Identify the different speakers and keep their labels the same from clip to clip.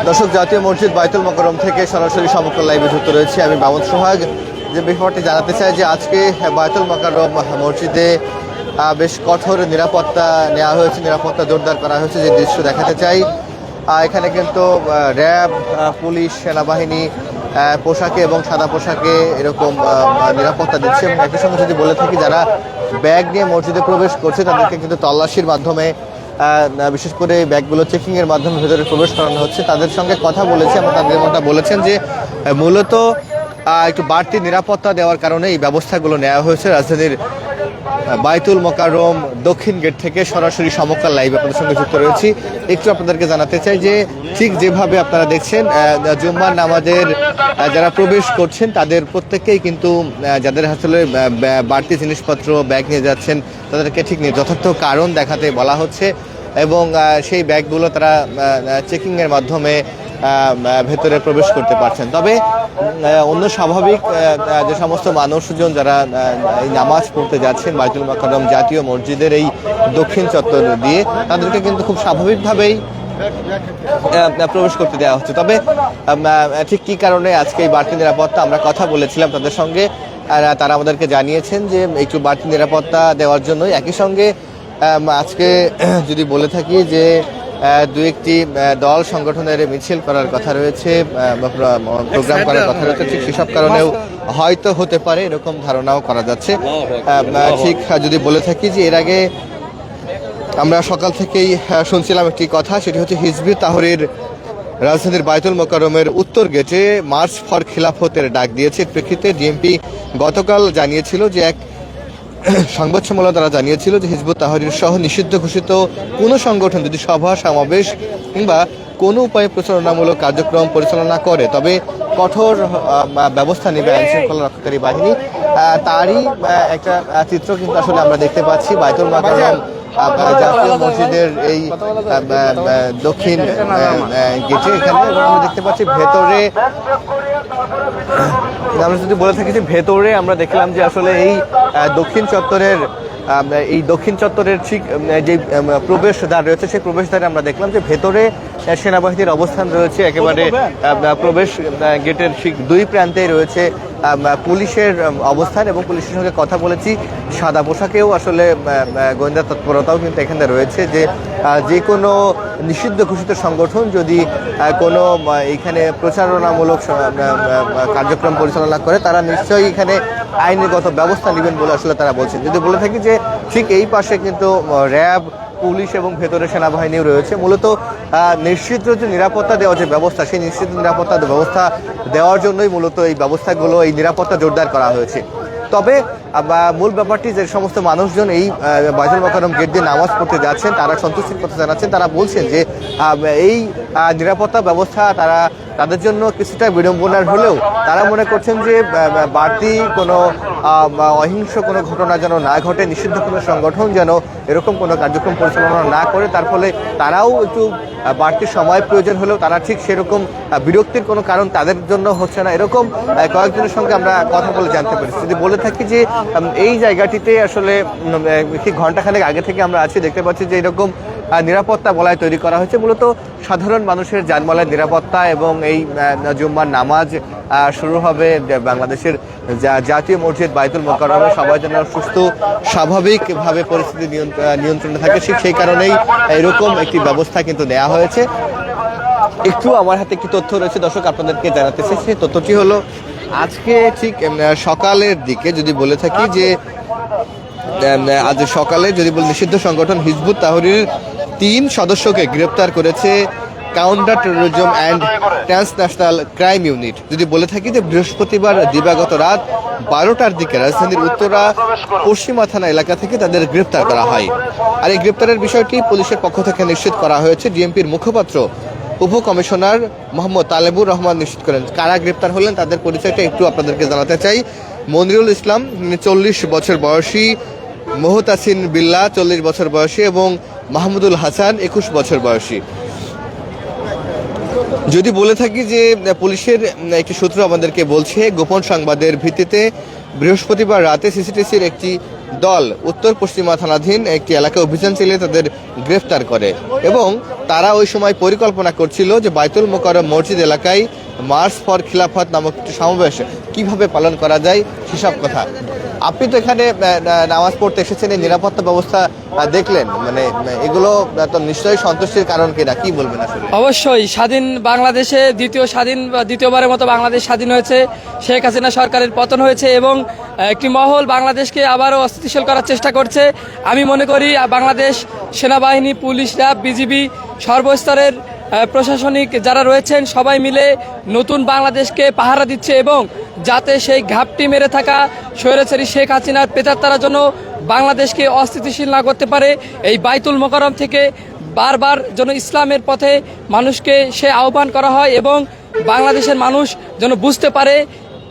Speaker 1: দর্শক, জাতীয় মসজিদ বায়তুল মোকাররম থেকে সরাসরি সমকাল লাইভে যুক্ত রয়েছে আমি মাহমুদ সোহাগ। যে বিষয়টি জানাতে চাই যে আজকে বায়তুল মোকাররম মসজিদে বেশ কঠোর নিরাপত্তা নেওয়া হয়েছে, নিরাপত্তা জোরদার করা হয়েছে। যে দৃশ্য দেখাতে চাই, এখানে কিন্তু র্যাব, পুলিশ, সেনাবাহিনী পোশাকে এবং সাদা পোশাকে এরকম নিরাপত্তা দিচ্ছে। এবং একই সঙ্গে যদি বলে থাকি, যারা ব্যাগ নিয়ে মসজিদে প্রবেশ করছে তাদেরকে কিন্তু তল্লাশির মাধ্যমে, বিশেষ করে ব্যাগগুলো চেকিংয়ের মাধ্যমে ভেতরে প্রবেশ করানো হচ্ছে। তাদের সঙ্গে কথা বলেছে এবং তাদের যেমনটা বলেছেন যে মূলত একটু বাড়তি নিরাপত্তা দেওয়ার কারণে এই ব্যবস্থাগুলো নেওয়া হয়েছে। রাজধানীর বায়তুল মোকাররম দক্ষিণ গেট থেকে সরাসরি সমকাল লাইভ আপনাদের সঙ্গে যুক্ত রয়েছি। একটু আপনাদেরকে জানাতে চাই যে ঠিক যেভাবে আপনারা দেখছেন জুম্মার নামাজের যারা প্রবেশ করছেন তাদের প্রত্যেককেই কিন্তু, যাদের আসলে বাড়তি জিনিসপত্র ব্যাগ নিয়ে যাচ্ছেন তাদেরকে ঠিক যথার্থ কারণ দেখাতে বলা হচ্ছে এবং সেই ব্যাগগুলো তারা চেকিংয়ের মাধ্যমে ভেতরে প্রবেশ করতে পারছেন। তবে অন্য স্বাভাবিক যে সমস্ত মানুষজন যারা এই নামাজ পড়তে যাচ্ছেন বায়তুল মোকাররম জাতীয় মসজিদের এই দক্ষিণ চত্বর দিয়ে, তাদেরকে কিন্তু খুব স্বাভাবিকভাবেই প্রবেশ করতে দেওয়া হচ্ছে। তবে ঠিক কী কারণে আজকে এই বাড়তি নিরাপত্তা, আমরা কথা বলেছিলাম তাদের সঙ্গে, তারা আমাদেরকে জানিয়েছেন যে একটু বাড়তি নিরাপত্তা দেওয়ার জন্যই। একই সঙ্গে আজকে যদি বলে থাকি যে দু একটি দল সংগঠনের মিছিল করার কথা রয়েছে, প্রোগ্রাম করার কথা রয়েছে, ঠিক সেসব কারণেও হয়তো হতে পারে এরকম ধারণাও করা যাচ্ছে। ঠিক যদি বলে থাকি যে এর আগে আমরা সকাল থেকেই শুনছিলাম একটি কথা, সেটি হচ্ছে হিজবুত তাহরীর রাজধানীর বায়তুল মোকাররমের উত্তর গেটে মার্চ ফর খিলাফতের ডাক দিয়েছে। প্রেক্ষিতে ডিএমপি গতকাল জানিয়েছিল যে এক সংবাদ সম্মেলনে তারা জানিয়েছিল যে হিজবুত তাহরীর সহ নিষিদ্ধ ঘোষিত কোনো সংগঠন যদি সভা সমাবেশ কিংবা কোনো উপায়ে প্রচারণামূলক কার্যক্রম পরিচালনা করে তবে কঠোর ব্যবস্থা নেবে আইনশৃঙ্খলা রক্ষাকারী বাহিনী। তারই একটা চিত্র কিন্তু আসলে আমরা দেখতে পাচ্ছি বায়তুল মোকাররম জাতীয় মসজিদের এই দক্ষিণ গেটে। এখানে আমরা দেখতে পাচ্ছি ভেতরে, আমরা যদি বলে থাকি যে ভেতরে আমরা দেখলাম যে আসলে এই দক্ষিণ চত্বরের ঠিক যে প্রবেশদ্বার রয়েছে সেই প্রবেশদ্বারে আমরা দেখলাম যে ভেতরে সেনাবাহিনীর অবস্থান রয়েছে। একেবারে প্রবেশ গেটের ঠিক দুই প্রান্তেই রয়েছে পুলিশের অবস্থান এবং পুলিশের সঙ্গে কথা বলেছি। সাদা পোশাকেও আসলে গোয়েন্দা তৎপরতাও কিন্তু এখানে রয়েছে। যে কোনো নিষিদ্ধ ঘোষিত সংগঠন যদি কোনো এখানে প্রচারণামূলক কার্যক্রম পরিচালনা করে তারা নিশ্চয়ই এখানে আইনগত ব্যবস্থা নেবেন বলে আসলে তারা বলছেন। যদি বলে থাকি যে ঠিক এই পাশে কিন্তু র্যাব, পুলিশ এবং ভেতরে সেনাবাহিনীও রয়েছে। মূলত নিশ্চিত যে নিরাপত্তা দেওয়ার যে ব্যবস্থা, সেই নিশ্চিত নিরাপত্তা ব্যবস্থা দেওয়ার জন্যই মূলত এই ব্যবস্থাগুলো, এই নিরাপত্তা জোরদার করা হয়েছে। তবে মূল ব্যাপারটি যে সমস্ত মানুষজন এই বায়তুল মোকাররম গেট দিয়ে নামাজ পড়তে যাচ্ছেন তারা সন্তুষ্টির কথা জানাচ্ছেন। তারা বলছেন যে এই নিরাপত্তা ব্যবস্থা তাদের জন্য কিছুটা বিড়ম্বনার হলেও তারা মনে করছেন যে বাড়তি কোনো অহিংস কোনো ঘটনা যেন না ঘটে, নিষিদ্ধ কোনো সংগঠন যেন এরকম কোনো কার্যক্রম পরিচালনা না করে। তার ফলে তারাও একটু বাড়তি সময় প্রয়োজন হলেও তারা ঠিক সেরকম বিরক্তির কোনো কারণ তাদের জন্য হচ্ছে না, এরকম কয়েকজনের সঙ্গে আমরা কথা বলে জানতে পেরেছি। যদি বলে থাকি যে এই জায়গাটিতে আসলে ঠিক ঘন্টাখানেক আগে থেকে আমরা আছি, দেখতে পাচ্ছি যে এরকম নিরাপত্তা বলয় তৈরি করা হয়েছে মূলত সাধারণ মানুষের যানমালের নিরাপত্তা। এবং এই জুম্মার নামাজ শুরু হবে বাংলাদেশের জাতীয় মসজিদ বায়তুল মোকাররমে, সবাই যেন সুস্থ স্বাভাবিকভাবে পরিস্থিতি নিয়ন্ত্রণে থাকে, সেই কারণেই এরকম একটি ব্যবস্থা কিন্তু নেওয়া হয়েছে। একটু আমার হাতে একটি তথ্য রয়েছে দর্শক, আপনাদেরকে জানাতে চাই। সেই তথ্যটি হলো আজকে ঠিক সকালের দিকে যদি বলে থাকি যে আজ সকালে যদি বলি নিষিদ্ধ সংগঠন হিজবুত তাহরীর 3 সদস্যকে গ্রেপ্তার করেছে counter terrorism and transnational crime unit. যদি বলে থাকি যে বৃহস্পতিবার দিবাগত রাত 12টার দিকে রাজধানীর উত্তরা পশ্চিমা থানা এলাকা থেকে তাদের গ্রেপ্তার করা হয়। আর এই গ্রেপ্তারের বিষয়টি পুলিশের পক্ষ থেকে নিশ্চিত করা হয়েছে। ডিএমপির মুখপাত্র উপকমিশনার মোহাম্মদ তালেবুর রহমান নিশ্চিত করেন। কারা গ্রেপ্তার হলেন তাদের পরিচয়টা একটু আপনাদেরকে জানাতে চাই। মনিরুল ইসলাম 40 বছর বয়সী, মোহতাসিন বিল্লাহ 40 বছর বয়সী এবং মাহমুদুল হাসান 21 বছর বয়সী। যদি বলে থাকি যে পুলিশের একটি সূত্র আমাদেরকে বলছে গোপন সংবাদের ভিত্তিতে বৃহস্পতিবার রাতে সিসিটিসির একটি দল উত্তর পশ্চিমা থানাধীন একটি এলাকায় অভিযান চালিয়ে তাদের গ্রেফতার করে এবং তারা ওই সময় পরিকল্পনা করছিল যে বাইতুল মোকাররম মসজিদ এলাকায় মার্চ ফর খিলাফত নামক একটি সমাবেশ কিভাবে পালন করা যায় সেসব কথা। আপনি তো এখানে নামাজ পড়তে এসেছেন, এই নিরাপত্তা ব্যবস্থা দেখলেন, মানে এগুলো তো নিশ্চয়ই সন্তুষ্টির কারণ কিনা, কি বলবেন আসলে?
Speaker 2: অবশ্যই স্বাধীন বাংলাদেশে দ্বিতীয়বারের মতো বাংলাদেশ স্বাধীন হয়েছে, শেখ হাসিনা সরকারের পতন হয়েছে এবং একটি মহল বাংলাদেশকে আবারও অস্থিতিশীল করার চেষ্টা করছে। আমি মনে করি বাংলাদেশ সেনাবাহিনী, পুলিশ, র্যাব, বিজিবি সর্বস্তরের প্রশাসনিক যারা রয়েছেন সবাই মিলে নতুন বাংলাদেশকে পাহারা দিচ্ছে এবং যাতে সেই ঘাপটি মেরে থাকা স্বৈরাচারী শেখ হাসিনার প্রেতাত্মারা যেন বাংলাদেশকে অস্থিতিশীল না করতে পারে, এই বাইতুল মোকাররম থেকে বারবার যেন ইসলামের পথে মানুষকে সে আহ্বান করা হয় এবং বাংলাদেশের মানুষ যেন বুঝতে পারে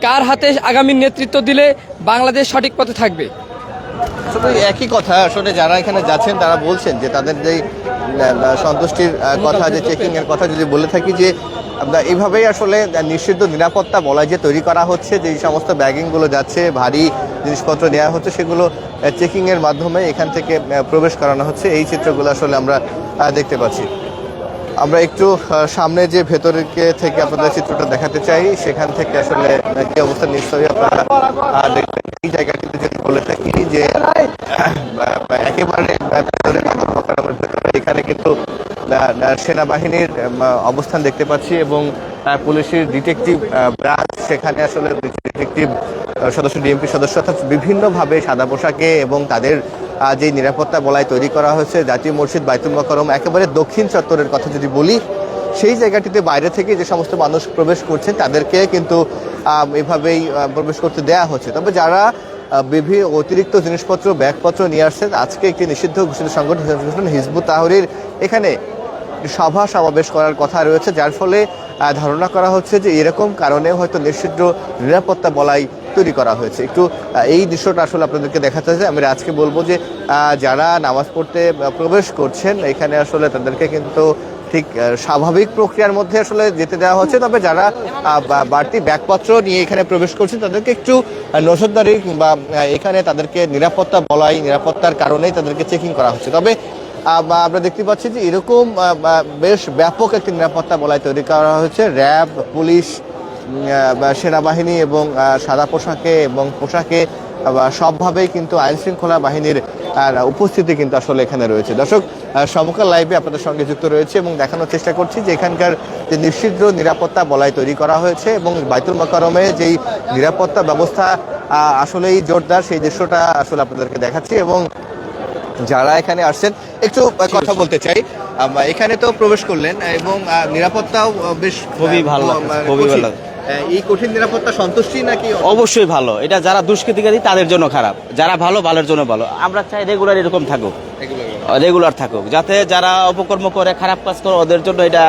Speaker 2: কার হাতে আগামী নেতৃত্ব দিলে বাংলাদেশ সঠিক পথে থাকবে।
Speaker 1: আসলে একই কথা, আসলে যারা এখানে যাচ্ছেন তারা বলছেন যে তাদের যে সন্তুষ্টির কথা, যে চেকিং এর কথা যদি বলে থাকি, যে এইভাবেই আসলে নিষিদ্ধ নিরাপত্তা বলা যে তৈরি করা হচ্ছে, যে সমস্ত ব্যাগিংগুলো যাচ্ছে, ভারী জিনিসপত্র নেওয়া হচ্ছে, সেগুলো চেকিং এর মাধ্যমে এখান থেকে প্রবেশ করানো হচ্ছে। এই চিত্রগুলো আসলে আমরা দেখতে পাচ্ছি। আমরা একটু সামনে যে ভেতরকে থেকে আপনাদের চিত্রটা দেখাতে চাই, সেখান থেকে আসলে কি অবস্থা নিশ্চয়ই আপনারা দেখবেন। এই জায়গাটিতে যদি বলে থাকি যে একেবারে এখানে কিন্তু সেনাবাহিনীর অবস্থান দেখতে পাচ্ছি এবং পুলিশের ডিটেকটিভ ব্রাঞ্চ, সেখানে আসলে ডিটেকটিভ সদস্য, ডিএমপি সদস্য অর্থাৎ বিভিন্নভাবে সাদা পোশাকে এবং তাদের যে নিরাপত্তা বলয় তৈরি করা হয়েছে জাতীয় মসজিদ বাইতুল মোকাররম একেবারে দক্ষিণ চত্বরের কথা যদি বলি, সেই জায়গাটিতে বাইরে থেকে যে সমস্ত মানুষ প্রবেশ করছেন তাদেরকে কিন্তু এভাবেই প্রবেশ করতে দেয়া হচ্ছে। তবে যারা বিভিন্ন অতিরিক্ত জিনিসপত্র, ব্যাগপত্র নিয়ে আসছেন, আজকে একটি নিষিদ্ধ ঘোষিত সংগঠন হিজবুত তাহরীর এখানে সভা সমাবেশ করার কথা রয়েছে, যার ফলে ধারণা করা হচ্ছে যে এরকম কারণে হয়তো নিষিদ্ধ নিরাপত্তা বলয় তৈরি করা হয়েছে। একটু এই দৃশ্যটা আসলে আপনাদেরকে দেখাতে চাই। আমি আজকে বলবো যে যারা নামাজ পড়তে প্রবেশ করছেন এখানে আসলে তাদেরকে কিন্তু ঠিক স্বাভাবিক প্রক্রিয়ার মধ্যে আসলে যেতে দেওয়া হচ্ছে, তবে যারা বাড়তি ব্যাগপত্র নিয়ে এখানে প্রবেশ করছেন তাদেরকে একটু নজরদারি কিংবা এখানে তাদেরকে নিরাপত্তা বলয়, নিরাপত্তার কারণেই তাদেরকে চেকিং করা হচ্ছে। তবে আমরা দেখতে পাচ্ছি যে এরকম বেশ ব্যাপক একটি নিরাপত্তা বলয় তৈরি করা হয়েছে। র্যাব, পুলিশ, সেনাবাহিনী এবং সাদা পোশাকে এবং পোশাকে সবভাবেই কিন্তু আইন শৃঙ্খলা বাহিনীর উপস্থিতি কিন্তু আসলে এখানে রয়েছে। দর্শক, সমকাল লাইভে আপনাদের সঙ্গে যুক্ত রয়েছে এবং দেখানোর চেষ্টা করছি যে এখানকার যে নিষিদ্ধ নিরাপত্তা বলয় তৈরি করা হয়েছে এবং বাইতুল মোকাররমে যেই নিরাপত্তা ব্যবস্থা আসলেই জোরদার, সেই দৃশ্যটা আসলে আপনাদেরকে দেখাচ্ছি। এবং যারা এখানে আসছেন একটু কথা বলতে চাই, এখানে তো প্রবেশ করলেন এবং নিরাপত্তাও বেশ
Speaker 3: খুবই ভালো, খুবই ভালো।
Speaker 1: এই কঠিন নিরাপত্তা সন্তুষ্টি নাকি?
Speaker 3: অবশ্যই ভালো। এটা যারা দুষ্কৃতিকারী তাদের জন্য খারাপ, যারা ভালো ভালোর জন্য ভালো। আমরা চাই রেগুলার এরকম থাকুক, রেগুলার থাকুক, যাতে যারা অপকর্ম করে, খারাপ কাজ করে, ওদের জন্য এটা,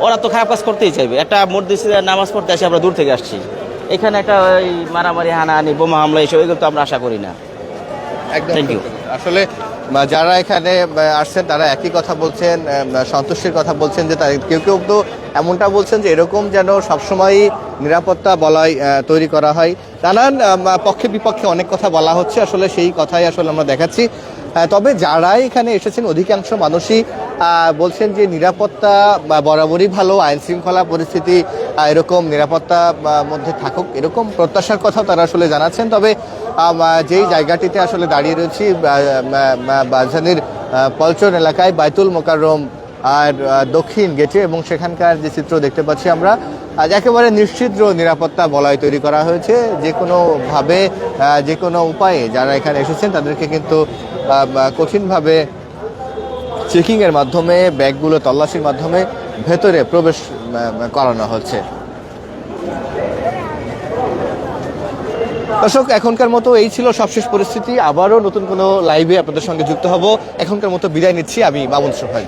Speaker 3: ওরা তো খারাপ কাজ করতেই চাইবে। একটা মসজিদে নামাজ পড়তে আসি, আমরা দূর থেকে আসছি, এখানে একটা ওই মারামারি, হানাহানি, বোমা হামলা এইসব এগুলো তো আমরা আশা করি না।
Speaker 1: একদম।
Speaker 3: Thank you.
Speaker 1: আসলে যারা এখানে আসছেন তারা একই কথা বলছেন, সন্তুষ্টির কথা বলছেন, যে কেউ কেউ তো এমনটা বলছেন যে এরকম যেন সবসময় নিরাপত্তা বলয় তৈরি করা হয়। নানান পক্ষে বিপক্ষে অনেক কথা বলা হচ্ছে, আসলে সেই কথাই আসলে আমরা দেখাচ্ছি। তবে যারাই এখানে এসেছেন অধিকাংশ মানুষই বলছেন যে নিরাপত্তা বরাবরই ভালো, আইন শৃঙ্খলা পরিস্থিতি এরকম নিরাপত্তা মধ্যে থাকুক, এরকম প্রত্যাশার কথাও তারা আসলে জানাচ্ছেন। তবে যেই জায়গাটিতে আসলে দাঁড়িয়ে রয়েছি রাজধানীর পল্টন এলাকায় বাইতুল মোকাররম আর দক্ষিণ গেটে, এবং সেখানকার যে চিত্র দেখতে পাচ্ছি আমরা, একেবারে নিশ্চিদ্র নিরাপত্তা বলয় তৈরি করা হয়েছে। যে কোনোভাবে, যে কোনো উপায়ে যারা এখানে এসেছেন তাদেরকে কিন্তু কঠিনভাবে চেকিংয়ের মাধ্যমে, ব্যাগগুলো তল্লাশির মাধ্যমে ভেতরে প্রবেশ করানো হচ্ছে। দর্শক, এখনকার মতো এই ছিল সবশেষ পরিস্থিতি। আবারও নতুন কোনো লাইভে আপনাদের সঙ্গে যুক্ত হব। এখনকার মতো বিদায় নিচ্ছি, আমি মামুন সোহাগ।